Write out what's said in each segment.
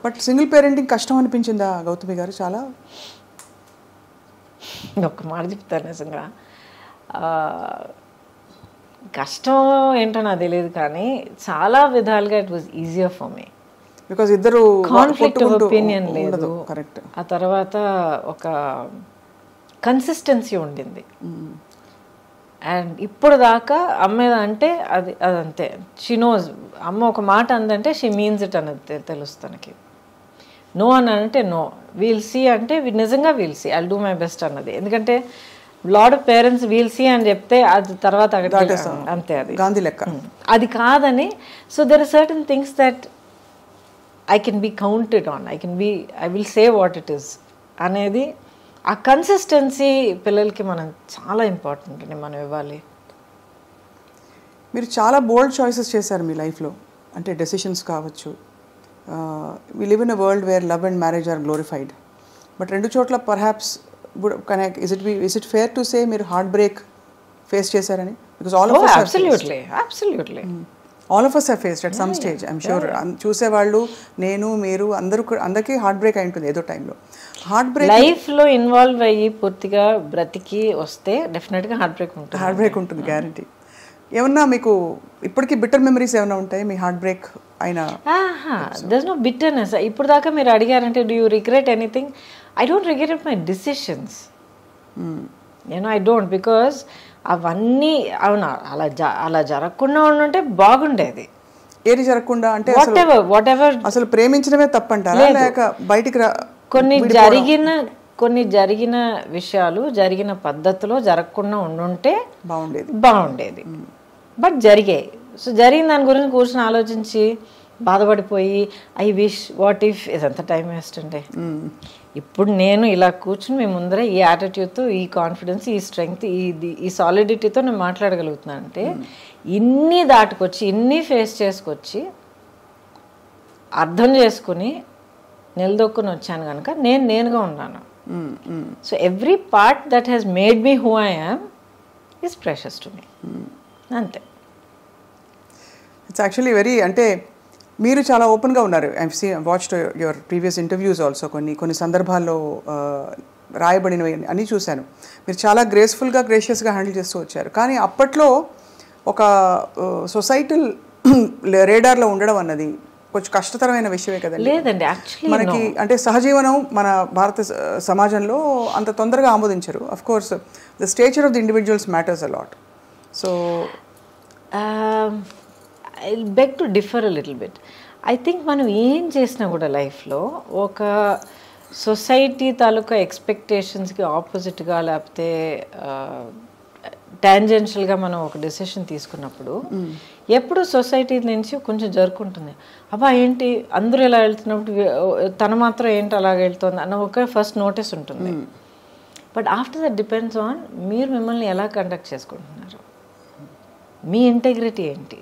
But single parenting కష్టం అనిపించిందా గౌతమి గారు? చాలా ఒక మాట చెప్తాను నిజంగా, కష్టం ఏంటో నాకు తెలియదు, కానీ చాలా విధాలుగా it was easier for me. Because ఇద్దరు కాన్ఫ్లిక్ట్ ఆఫ్ ఒపీనియన్ లేదు, కరెక్ట్. ఆ తర్వాత ఒక కన్సిస్టెన్సీ ఉండింది. అండ్ ఇప్పుడు దాకా అమ్మ అంటే అదంతే, షీ నోస్. అమ్మ ఒక మాట అందంటే షీ మీన్స్ ఇట్ అనేది తెలుసు తనకి. నో అని అంటే నో, వీల్ సీ అంటే నిజంగా we'll see, I'll do my best అన్నది. ఎందుకంటే lot of parents we'll see అని చెప్తే అది తర్వాత అంతే, అది గాంధీ లెక్క, అది కాదని. So there are certain things that I can be counted on, I will say what it is అనేది. ఆ కన్సిస్టెన్సీ పిల్లలకి మనం చాలా ఇంపార్టెంట్ అని మనం ఇవ్వాలి. మీరు చాలా బోల్డ్ చాయిసెస్ చేశారు మీ లైఫ్లో, అంటే డెసిషన్స్ కావచ్చు. We live in a world where love and marriage are glorified. But రెండు చోట్ల perhaps is it fair to say మీరు హార్ట్ బ్రేక్ ఫేస్ చేశారని? Because all of us have faced at some stage, I'm sure. చూసేవాళ్ళు, నేను, మీరు అందరికీ heart break అయి ఉంటుంది ఏదో టైంలో. హార్ట్ బ్రేక్ లైఫ్లో ఇన్వాల్వ్ అయ్యి పూర్తిగా బ్రతికి వస్తే డెఫినెట్గా హార్ట్ బ్రేక్ ఉంటుంది గ్యారంటీ. ఏమన్నా మీకు ఇప్పటికీ బిట్టర్ మెమరీస్ ఏమైనా ఉంటాయి మీ హార్ట్ బ్రేక్ అయినా? There's no bitterness. ఇప్పుడు దాకా మీరు అడిగారంటే do you regret anything? I don't regret my decisions, I don't. Because అవన్నీ అవునా అలా జరగకుండా ఉంటే బాగుండేది. ఏది జరగకుండా అంటే వాట్ ఎవర్ అసలు ప్రేమించడమే తప్పంటారా, లేక బయటికి కొన్ని జరిగిన విషయాలు జరిగిన పద్ధతిలో జరగకుండా ఉండుంటే బాగుండేది. బట్ జరిగాయి. సో జరిగిన దాని గురించి కూర్చొని ఆలోచించి బాధపడిపోయి ఐ విష్ వాట్ ఇఫ్ ఇదంతా టైం వేస్ట్ అండి. ఇప్పుడు నేను ఇలా కూర్చుని మీ ముందర ఈ యాటిట్యూడ్తో, ఈ కాన్ఫిడెన్స్, ఈ స్ట్రెంగ్త్, ఈ సాలిడిటీతో నేను మాట్లాడగలుగుతున్నాను అంటే ఇన్ని దాటుకొచ్చి, ఇన్ని ఫేస్ చేసుకొచ్చి, అర్థం చేసుకుని నిలదొక్కుని వచ్చాను కనుక నేనుగా ఉన్నాను. So every part that has made me who I am is precious to me, అంతే. ఇట్స్ యాక్చువల్లీ వెరీ, అంటే మీరు చాలా ఓపెన్గా ఉన్నారు. I watched your previous interviews also. కొన్ని సందర్భాల్లో రాయబడినవి అని చూశాను. మీరు చాలా గ్రేషియస్గా హ్యాండిల్ చేస్తూ వచ్చారు. కానీ అప్పట్లో ఒక సొసైటల్ రేడార్లో ఉండడం అన్నది కొంచెం కష్టతరమైన విషయమే కదండి. లేదండి, యాక్చువల్లీ మనకి అంటే సహజీవనం మన భారత సమాజంలో అంత తొందరగా ఆమోదించరు. Of course the stature of the individuals matters a lot. So I beg to differ a little bit. I think మనం ఏం చేసినా కూడా లైఫ్లో ఒక సొసైటీ తాలూకా ఎక్స్పెక్టేషన్స్కి ఆపోజిట్గా లేకపోతే టాంజెన్షియల్గా మనం ఒక డెసిషన్ తీసుకున్నప్పుడు ఎప్పుడు సొసైటీ నుంచి కొంచెం జరుపుకుంటుంది. అబ్బా ఏంటి అందరూ ఇలా వెళ్తున్నప్పుడు తను మాత్రం ఏంటి అలాగ వెళ్తుంది అన్న ఒక ఫస్ట్ నోటీస్ ఉంటుంది. But after that depends on మీరు మిమ్మల్ని ఎలా కండక్ట్ చేసుకుంటున్నారు, మీ ఇంటెగ్రిటీ ఏంటి,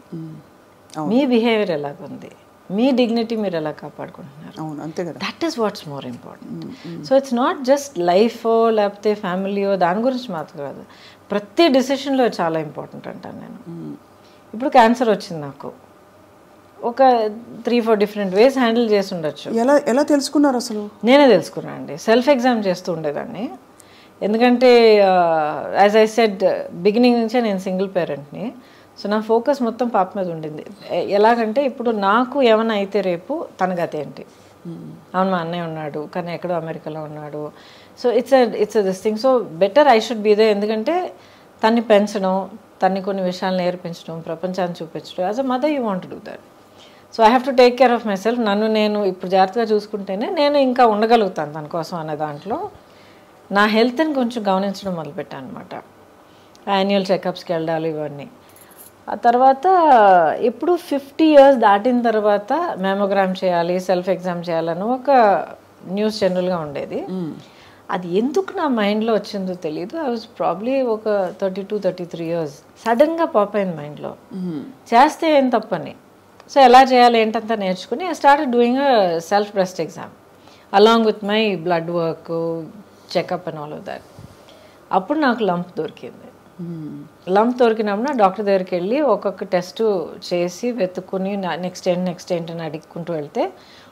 మీ బిహేవియర్ ఎలాగుంది, మీ డిగ్నిటీ మీరు ఎలా కాపాడుకుంటున్నారు. That is what's more important. So it's not just లైఫో లేకపోతే ఫ్యామిలీయో దాని గురించి మాత్రం కాదు, ప్రతి డెసిషన్లో చాలా ఇంపార్టెంట్ అంటాను నేను. ఇప్పుడు క్యాన్సర్ వచ్చింది నాకు, ఒక 3-4 డిఫరెంట్ వేస్ హ్యాండిల్ చేసి ఉండొచ్చు. ఎలా తెలుసుకున్నారు అసలు? నేనే తెలుసుకున్నాను అండి. సెల్ఫ్ ఎగ్జామ్ చేస్తూ ఉండేదాన్ని. ఎందుకంటే యాజ్ ఐ సెడ్ బిగినింగ్ నుంచే నేను సింగిల్ పేరెంట్ని. సో నా ఫోకస్ మొత్తం పాప మీద ఉండింది. ఎలాగంటే ఇప్పుడు నాకు ఏమైనా అయితే రేపు తన గతి ఏంటి, అవును మా అన్నయ్య ఉన్నాడు కానీ ఎక్కడో అమెరికాలో ఉన్నాడు. So it's this thing. So better I should be there. ఎందుకంటే తన్ని పెంచడం, తన్ని కొన్ని విషయాలు నేర్పించడం, ప్రపంచాన్ని చూపించడం, as a mother you want do that. So I have to take care of myself. నన్ను నేను ఇప్పుడు జాగ్రత్తగా చూసుకుంటేనే నేను ఇంకా ఉండగలుగుతాను తన కోసం అనే దాంట్లో నా హెల్త్ని కొంచెం గమనించడం మొదలుపెట్టాను అనమాట. యాన్యువల్ చెకప్స్కి వెళ్ళాలి ఇవన్నీ. ఆ తర్వాత ఎప్పుడు 50 years దాటిన తర్వాత మ్యామోగ్రామ్ చేయాలి, సెల్ఫ్ ఎగ్జామ్ చేయాలని ఒక న్యూస్ జనరల్గా ఉండేది. అది ఎందుకు నా మైండ్లో వచ్చిందో తెలియదు. ఐ వాజ్ ప్రాబ్లీ ఒక 32-33 years. సడన్గా పాప్ అయింది మైండ్లో, చేస్తే ఏం తప్పని. సో ఎలా చేయాలి ఏంటంతా నేర్చుకుని I started doing a self breast exam along with my blood work, checkup and all of that. అప్పుడు నాకు లంప్ దొరికింది. లంప్ దొరికినప్పుడు డాక్టర్ దగ్గరికి వెళ్ళి ఒక్కొక్క టెస్ట్ చేసి వెతుక్కుని నెక్స్ట్ ఏంటి అని అడుక్కుంటూ వెళ్తే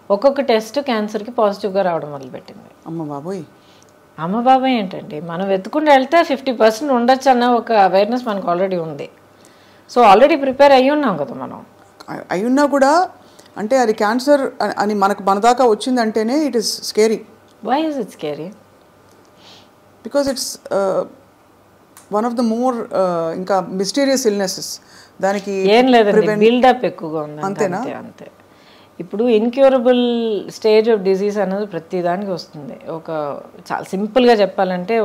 ఒక్కొక్క టెస్ట్ క్యాన్సర్కి పాజిటివ్గా రావడం మొదలుపెట్టింది. అమ్మ బాబోయ్. అమ్మ బాబాయ్ ఏంటండి, మనం వెతుకుంటూ వెళ్తే 50% ఉండొచ్చు అన్న ఒక అవేర్నెస్ మనకు ఆల్రెడీ ఉంది. సో ఆల్రెడీ ప్రిపేర్ అయ్యి ఉన్నాం కదా మనం. అయ్యున్నా కూడా అంటే అది క్యాన్సర్ అని మన దాకా వచ్చిందంటేనే it is scary. Why is it scary? Because it's one of the more ఇంకా మిస్టీరియస్ ఇల్నెసెస్. దానికి ఏం లేదండి, బిల్డప్ ఎక్కువగా ఉంది. అంతేనా? అంతే. ఇప్పుడు ఇన్క్యూరబుల్ స్టేజ్ ఆఫ్ డిజీజ్ అనేది ప్రతి దానికి వస్తుంది. ఒక చాలా సింపుల్గా చెప్పాలంటే,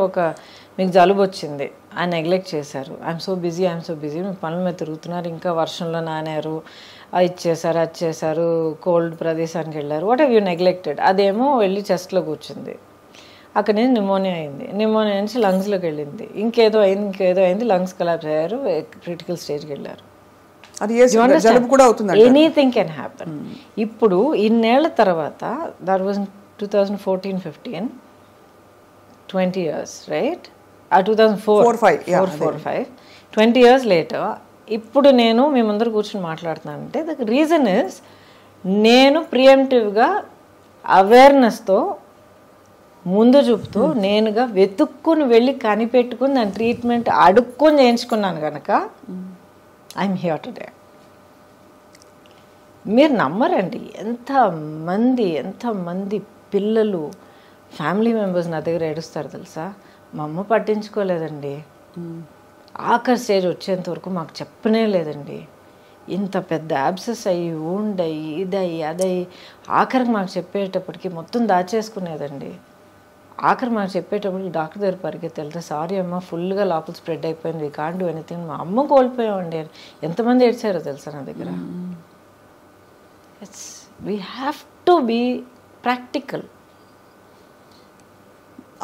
మీకు జలుబు వచ్చింది, ఆయన నెగ్లెక్ట్ చేశారు. ఐఎమ్ సో బిజీ మీ పనుల మీద తిరుగుతున్నారు, ఇంకా వర్షంలో నానారు, అది చేశారు, కోల్డ్ ప్రదేశానికి వెళ్ళారు, వాట్ హ్యావ్ యూ నెగ్లెక్టెడ్. అదేమో వెళ్ళి చెస్ట్లో కూర్చుంది, అక్కడ నుంచి నిమోనియా నుంచి లంగ్స్లోకి వెళ్ళింది, ఇంకేదో అయింది, లంగ్స్ కొలాప్స్ అయ్యారు, క్రిటికల్ స్టేజ్కి వెళ్ళారు. Anything can happen. ఇప్పుడు ఇన్నేళ్ల తర్వాత, that was 2014-15, 20 years, right? 2004-5, 20 years later, ఇప్పుడు నేను మీ ముందర కూర్చొని మాట్లాడుతున్నానంటే ద రీజన్ ఇస్, నేను ప్రియంటివ్గా అవేర్నెస్తో ముందు చూపుతూ నేనుగా వెతుక్కుని వెళ్ళి కనిపెట్టుకుని దాని ట్రీట్మెంట్ అడుక్కొని చేయించుకున్నాను కనుక ఐఎమ్ హియర్ టుడే. మీరు నమ్మరండి, ఎంతమంది పిల్లలు, ఫ్యామిలీ మెంబర్స్ నా దగ్గర ఏడుస్తారు తెలుసా. మా అమ్మ పట్టించుకోలేదండి, ఆఖరి స్టేజ్ వచ్చేంత వరకు మాకు చెప్పనే లేదండి, ఇంత పెద్ద యాబ్సెస్ అయ్యి ఊండయి ఇదయ్యి అదయ్యి ఆఖరికి మాకు చెప్పేటప్పటికి మొత్తం దాచేసుకునేదండి. ఆఖరి మాకు చెప్పేటప్పటికి డాక్టర్ దగ్గర పరిగెత్తి వెళ్తే, సారీ అమ్మ, ఫుల్గా లోపల స్ప్రెడ్ అయిపోయింది, వీ కాంట్ డూ ఎనీథింగ్. మా అమ్మ కోల్పోయామండి. ఎంతమంది ఏడ్చారో తెలుసా నా దగ్గర. We have to be practical.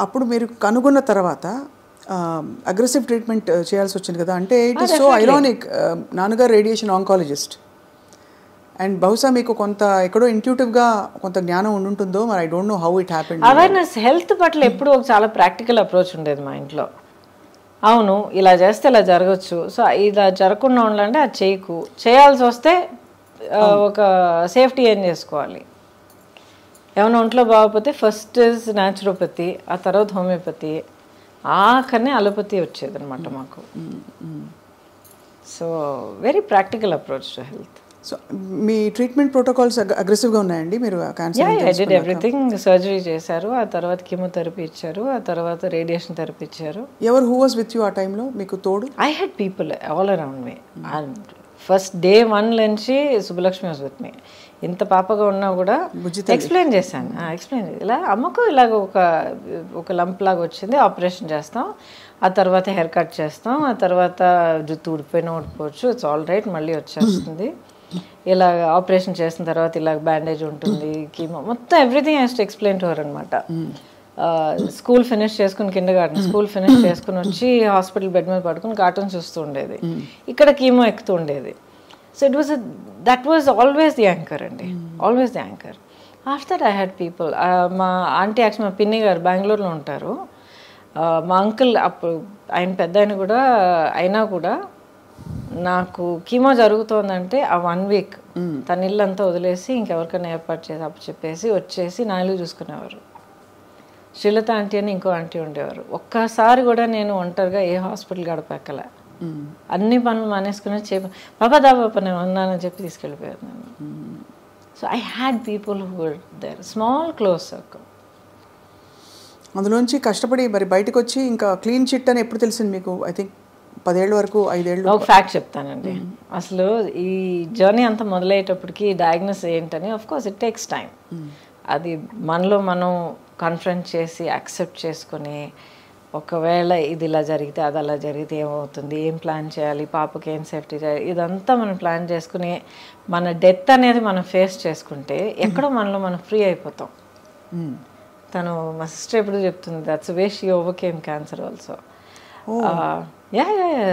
అప్పుడు మీరు కనుగొన్న తర్వాత అగ్రెసివ్ ట్రీట్మెంట్ చేయాల్సి వచ్చింది కదా. అంటే ఇట్ ఈస్ సో ఐరానిక్, నాన్నగారు రేడియేషన్ ఆంకాలజిస్ట్, అండ్ బహుశా మీకు కొంత ఎక్కడో ఇంట్యూటివ్గా కొంత జ్ఞానం ఉంటుందో, మరి I don't know how it happened. Awareness health పట్ల ఎప్పుడు ఒక చాలా ప్రాక్టికల్ అప్రోచ్ ఉండేది మా ఇంట్లో. అవును, ఇలా చేస్తే ఇలా జరగచ్చు, సో ఇలా జరగకుండా ఉండాలంటే అది చేయకు, చేయాల్సి వస్తే ఒక సేఫ్టీ ఏం చేసుకోవాలి. ఏమైనా ఒంట్లో బాగోకపోతే ఫస్ట్ ఇస్ న్యాచురోపతి, ఆ తర్వాత హోమియోపతి, ఆఖరిని అలోపతి వచ్చేది అనమాట మాకు. So very practical approach to health. So me treatment protocols అగ్రెసివ్గా ఉన్నాయండి? మీరు క్యాన్సర్ ఎవ్రీథింగ్, సర్జరీ చేశారు, ఆ తర్వాత కీమోథెరపీ ఇచ్చారు, ఆ తర్వాత రేడియేషన్ థెరపీ ఇచ్చారు. ఎవరు హూ వాజ్ విత్ యూ ఆ టైంలో మీకు తోడు? I had people all around me. And first day 1 నుంచి సుబ్బలక్ష్మి వాజ్ విత్ మీ. ఇంత పాపగా ఉన్నా కూడా ఎక్స్ప్లెయిన్ చేశాను, ఇలా అమ్మకు ఇలాగ ఒక లంప్ లాగా వచ్చింది, ఆపరేషన్ చేస్తాం, ఆ తర్వాత హెయిర్ కట్ చేస్తాం, ఆ తర్వాత జుట్టు ఊడిపోయినా ఊడిపోవచ్చు, ఇట్స్ ఆల్ రైట్, మళ్ళీ వచ్చేస్తుంది. ఇలా ఆపరేషన్ చేసిన తర్వాత ఇలా బ్యాండేజ్ ఉంటుంది, కీమో, మొత్తం everything has to explain to her అనమాట. స్కూల్ ఫినిష్ చేసుకుని, కిండర్గార్టెన్ స్కూల్ ఫినిష్ చేసుకుని వచ్చి హాస్పిటల్ బెడ్ మీద పడుకుని కార్టూన్ చూస్తూ ఉండేది, ఇక్కడ కీమో ఎక్కుతూ ఉండేది. So that was always the anchor అండి, always the anchor. After that I had people. మా ఆంటీ యాక్చువల్, మా పిన్ని గారు బెంగళూరులో ఉంటారు. మా అంకుల్ అప్పుడు ఆయన పెద్ద అయినా కూడా నాకు కీమో జరుగుతోందంటే ఆ 1 week తన ఇల్లంతా వదిలేసి ఇంకెవరికైనా ఏర్పాటు చేసి చెప్పేసి వచ్చేసి నా ఇల్లు చూసుకునేవారు. శ్రీలత ఆంటీ అని ఇంకో ఆంటీ ఉండేవారు. ఒక్కసారి కూడా నేను ఒంటరిగా ఏ హాస్పిటల్ గడపెక్కలే, అన్ని పనులు మానేసుకుని బాబా నేను ఉన్నానని చెప్పి తీసుకెళ్ళిపోయారు నేను. So I had people who were there, small close circle. అందులోంచి కష్టపడి మరి బయటకు వచ్చి ఇంకా క్లీన్ చిట్ అని ఎప్పుడు తెలిసింది మీకు? ఐ థింక్ 10 ఏళ్ళ వరకు, 5 ఏళ్ళు. ఒక ఫ్యాక్ట్ చెప్తానండి, అసలు ఈ జర్నీ అంతా మొదలయ్యేటప్పటికి డయాగ్నోస్ ఏంటని, of course it takes time. అది మనలో మనం కన్ఫ్రంట్ చేసి యాక్సెప్ట్ చేసుకుని, ఒకవేళ ఇది ఇలా జరిగితే అది అలా జరిగితే ఏమవుతుంది, ఏం ప్లాన్ చేయాలి, పాపకి ఏం సేఫ్టీ చేయాలి, ఇదంతా మనం ప్లాన్ చేసుకుని మన డెత్ అనేది మనం ఫేస్ చేసుకుంటే ఎక్కడో మనలో మనం ఫ్రీ అయిపోతాం. తను మా సిస్టర్ ఎప్పుడు చెప్తుంది, that's way she overcame cancer also.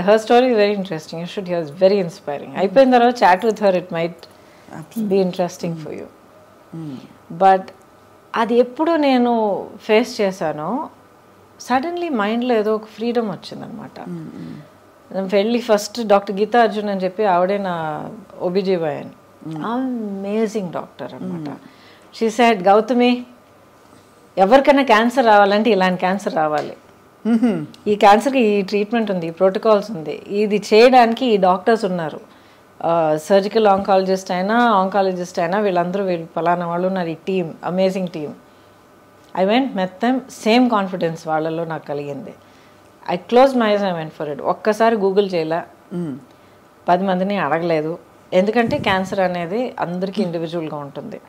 Her story very interesting, you should hear, it's very inspiring. అయిపోయిన తర్వాత chat with her, it might be interesting for you. But అది ఎప్పుడు నేను ఫేస్ చేశానో సడన్లీ మైండ్లో ఏదో ఒక ఫ్రీడమ్ వచ్చిందనమాట. వెళ్ళి ఫస్ట్ డాక్టర్ గీతా అర్జున్ అని చెప్పి, ఆవిడే నా OBGYN, అమేజింగ్ డాక్టర్ అనమాట. షీ సెడ్, గౌతమి, ఎవరికైనా క్యాన్సర్ రావాలంటే ఇలాంటి క్యాన్సర్ రావాలి. ఈ క్యాన్సర్కి ఈ ట్రీట్మెంట్ ఉంది, ఈ ప్రోటోకాల్స్ ఉంది, ఇది చేయడానికి ఈ డాక్టర్స్ ఉన్నారు, సర్జికల్ ఆంకాలజిస్ట్ అయినా ఆంకాలజిస్ట్ అయినా వీళ్ళు పలానా వాళ్ళు ఉన్నారు, ఈ team, amazing team. I went met them, same confidence వాళ్ళలో నాకు కలిగింది. I close my eyes, I went for it. ఒక్కసారి గూగుల్ చేయలే, 10 మందిని అడగలేదు. ఎందుకంటే క్యాన్సర్ అనేది అందరికీ ఇండివిజువల్గా ఉంటుంది.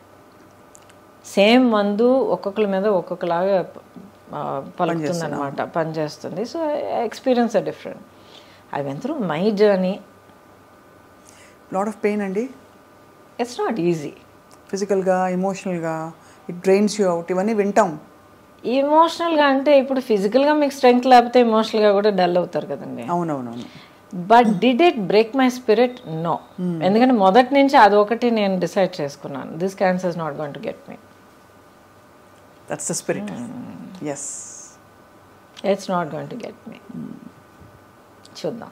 సేమ్ మందు ఒక్కొక్కరి మీద ఒక్కొక్కలాగా పలుకుతుంది అనమాట, పనిచేస్తుంది. So experience are different. I went through my journey. Lot of pain అండి. It's not easy. ఫిజికల్గా, ఎమోషనల్గా, ఇట్ డ్రైన్స్ యూ అవుట్, ఇవన్నీ వింటాం. ఎమోషనల్గా అంటే ఇప్పుడు ఫిజికల్గా మీకు స్ట్రెంగ్త్ లేకపోతే ఎమోషనల్గా కూడా డల్ అవుతారు కదండి. అవునవునవును. But did it break my spirit? No. ఎందుకంటే మొదటి నుంచి అదొకటి నేను డిసైడ్ చేసుకున్నాను, this cancer is not going to get me. That's the spirit. Yes, it's not going to get me. చూద్దాం.